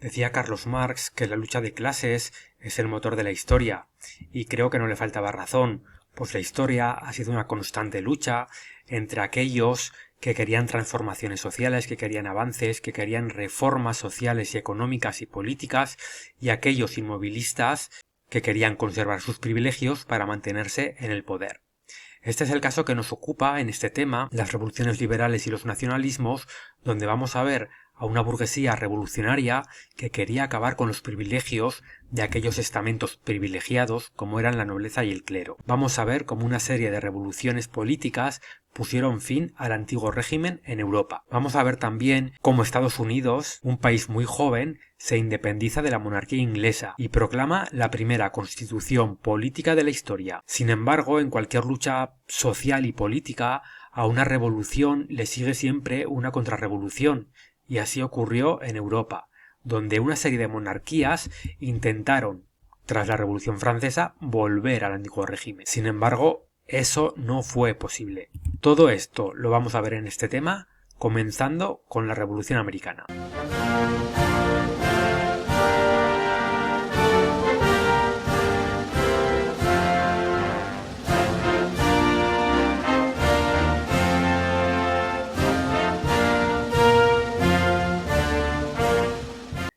Decía Carlos Marx que la lucha de clases es el motor de la historia, y creo que no le faltaba razón, pues la historia ha sido una constante lucha entre aquellos que querían transformaciones sociales, que querían avances, que querían reformas sociales y económicas y políticas, y aquellos inmovilistas que querían conservar sus privilegios para mantenerse en el poder. Este es el caso que nos ocupa en este tema, las revoluciones liberales y los nacionalismos, donde vamos a ver a una burguesía revolucionaria que quería acabar con los privilegios de aquellos estamentos privilegiados como eran la nobleza y el clero. Vamos a ver cómo una serie de revoluciones políticas pusieron fin al antiguo régimen en Europa. Vamos a ver también cómo Estados Unidos, un país muy joven, se independiza de la monarquía inglesa y proclama la primera constitución política de la historia. Sin embargo, en cualquier lucha social y política, a una revolución le sigue siempre una contrarrevolución. Y así ocurrió en Europa, donde una serie de monarquías intentaron, tras la Revolución Francesa, volver al antiguo régimen. Sin embargo, eso no fue posible. Todo esto lo vamos a ver en este tema, comenzando con la Revolución Americana.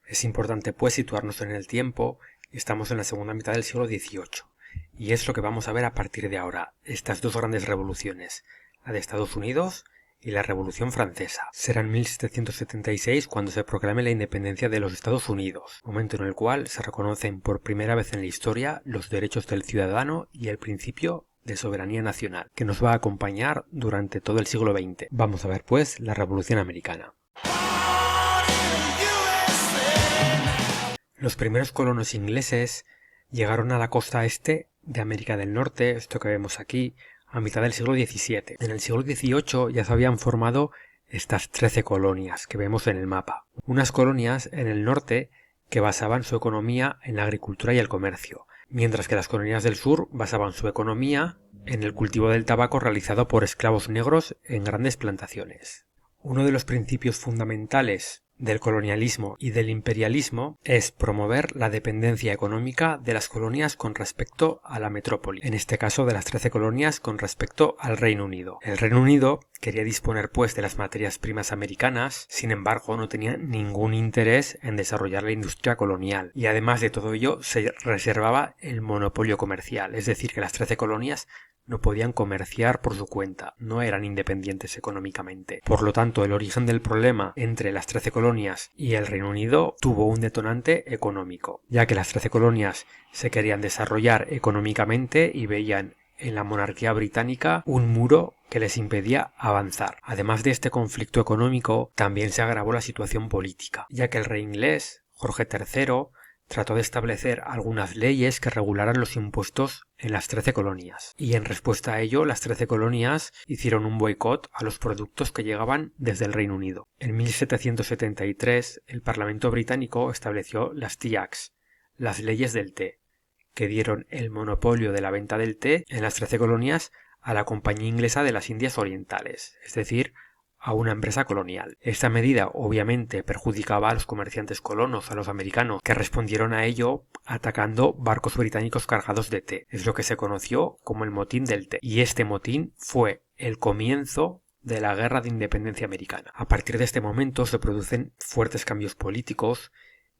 Es importante pues situarnos en el tiempo. Estamos en la segunda mitad del siglo XVIII y es lo que vamos a ver a partir de ahora, estas dos grandes revoluciones, la de Estados Unidos y la Revolución Francesa. Será en 1776 cuando se proclame la independencia de los Estados Unidos, momento en el cual se reconocen por primera vez en la historia los derechos del ciudadano y el principio de soberanía nacional, que nos va a acompañar durante todo el siglo XX. Vamos a ver pues la Revolución Americana. Los primeros colonos ingleses llegaron a la costa este de América del Norte, esto que vemos aquí, a mitad del siglo XVII. En el siglo XVIII ya se habían formado estas 13 colonias que vemos en el mapa. Unas colonias en el norte que basaban su economía en la agricultura y el comercio, mientras que las colonias del sur basaban su economía en el cultivo del tabaco realizado por esclavos negros en grandes plantaciones. Uno de los principios fundamentales del colonialismo y del imperialismo es promover la dependencia económica de las colonias con respecto a la metrópoli, en este caso de las 13 colonias con respecto al Reino Unido. El Reino Unido quería disponer pues de las materias primas americanas, sin embargo no tenía ningún interés en desarrollar la industria colonial y además de todo ello se reservaba el monopolio comercial, es decir que las 13 colonias no podían comerciar por su cuenta, no eran independientes económicamente. Por lo tanto, el origen del problema entre las 13 colonias y el Reino Unido tuvo un detonante económico, ya que las 13 colonias se querían desarrollar económicamente y veían en la monarquía británica un muro que les impedía avanzar. Además de este conflicto económico, también se agravó la situación política, ya que el rey inglés, Jorge III, trató de establecer algunas leyes que regularan los impuestos en las 13 colonias. Y en respuesta a ello, las 13 colonias hicieron un boicot a los productos que llegaban desde el Reino Unido. En 1773, el Parlamento británico estableció las Tea Acts, las leyes del té, que dieron el monopolio de la venta del té en las 13 colonias a la Compañía Inglesa de las Indias Orientales, es decir, a una empresa colonial. Esta medida obviamente perjudicaba a los comerciantes colonos, a los americanos, que respondieron a ello atacando barcos británicos cargados de té. Es lo que se conoció como el motín del té. Y este motín fue el comienzo de la Guerra de Independencia Americana. A partir de este momento se producen fuertes cambios políticos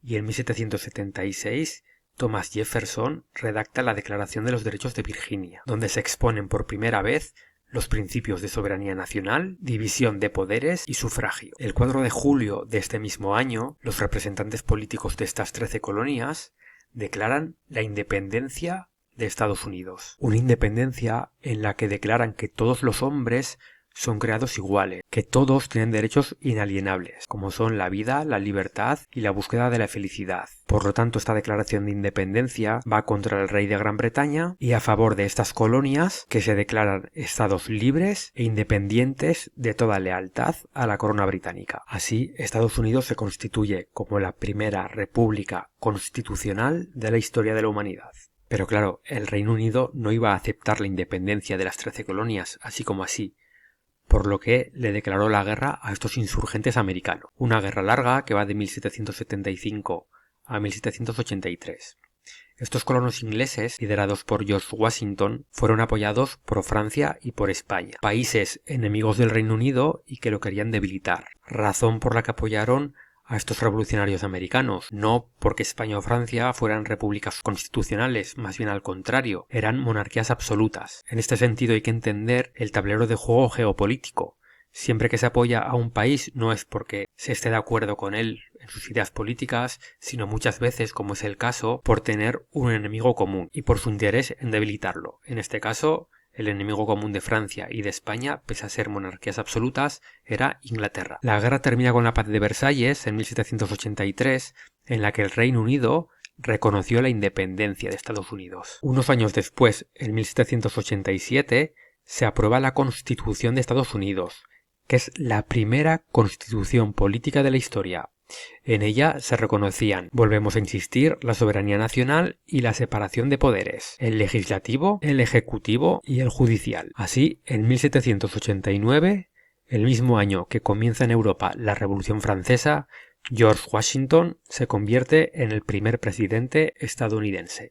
y en 1776 Thomas Jefferson redacta la Declaración de los Derechos de Virginia, donde se exponen por primera vez los principios de soberanía nacional, división de poderes y sufragio. El 4 de julio de este mismo año, los representantes políticos de estas 13 colonias declaran la independencia de Estados Unidos. Una independencia en la que declaran que todos los hombres son creados iguales, que todos tienen derechos inalienables, como son la vida, la libertad y la búsqueda de la felicidad. Por lo tanto, esta declaración de independencia va contra el rey de Gran Bretaña y a favor de estas colonias que se declaran estados libres e independientes de toda lealtad a la corona británica. Así, Estados Unidos se constituye como la primera república constitucional de la historia de la humanidad. Pero claro, el Reino Unido no iba a aceptar la independencia de las 13 colonias, así como así. por lo que le declaró la guerra a estos insurgentes americanos. Una guerra larga que va de 1775 a 1783. Estos colonos ingleses, liderados por George Washington, fueron apoyados por Francia y por España, países enemigos del Reino Unido y que lo querían debilitar, razón por la que apoyaron a estos revolucionarios americanos, no porque España o Francia fueran repúblicas constitucionales, más bien al contrario, eran monarquías absolutas. En este sentido hay que entender el tablero de juego geopolítico. Siempre que se apoya a un país no es porque se esté de acuerdo con él en sus ideas políticas, sino muchas veces, como es el caso, por tener un enemigo común y por su interés en debilitarlo. En este caso, el enemigo común de Francia y de España, pese a ser monarquías absolutas, era Inglaterra. La guerra termina con la Paz de Versalles en 1783, en la que el Reino Unido reconoció la independencia de Estados Unidos. Unos años después, en 1787, se aprueba la Constitución de Estados Unidos, que es la primera constitución política de la historia. En ella se reconocían, volvemos a insistir, la soberanía nacional y la separación de poderes, el legislativo, el ejecutivo y el judicial. Así, en 1789, el mismo año que comienza en Europa la Revolución Francesa, George Washington se convierte en el primer presidente estadounidense.